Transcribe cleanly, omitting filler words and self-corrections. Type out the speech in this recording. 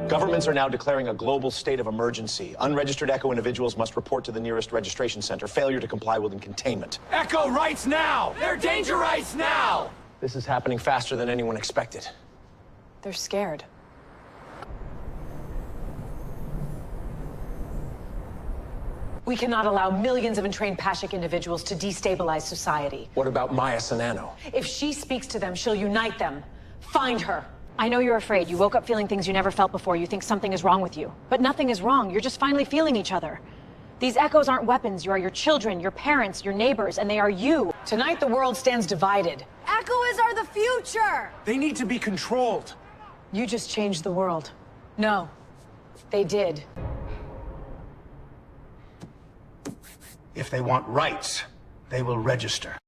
Governments are now declaring a global state of emergency. Unregistered Echo individuals must report to the nearest registration center. Failure to comply will end containment. Echo rights now! They're danger rights now! This is happening faster than anyone expected. They're scared. We cannot allow millions of entrained Pashik individuals to destabilize society. What about Maya Sanano? If she speaks to them, she'll unite them. Find her. I know you're afraid. You woke up feeling things you never felt before. You think something is wrong with you. But nothing is wrong. You're just finally feeling each other. These echoes aren't weapons. You are your children, your parents, your neighbors, and they are you. Tonight, the world stands divided. Echoes are the future! They need to be controlled. You just changed the world. No, they did. If they want rights, they will register.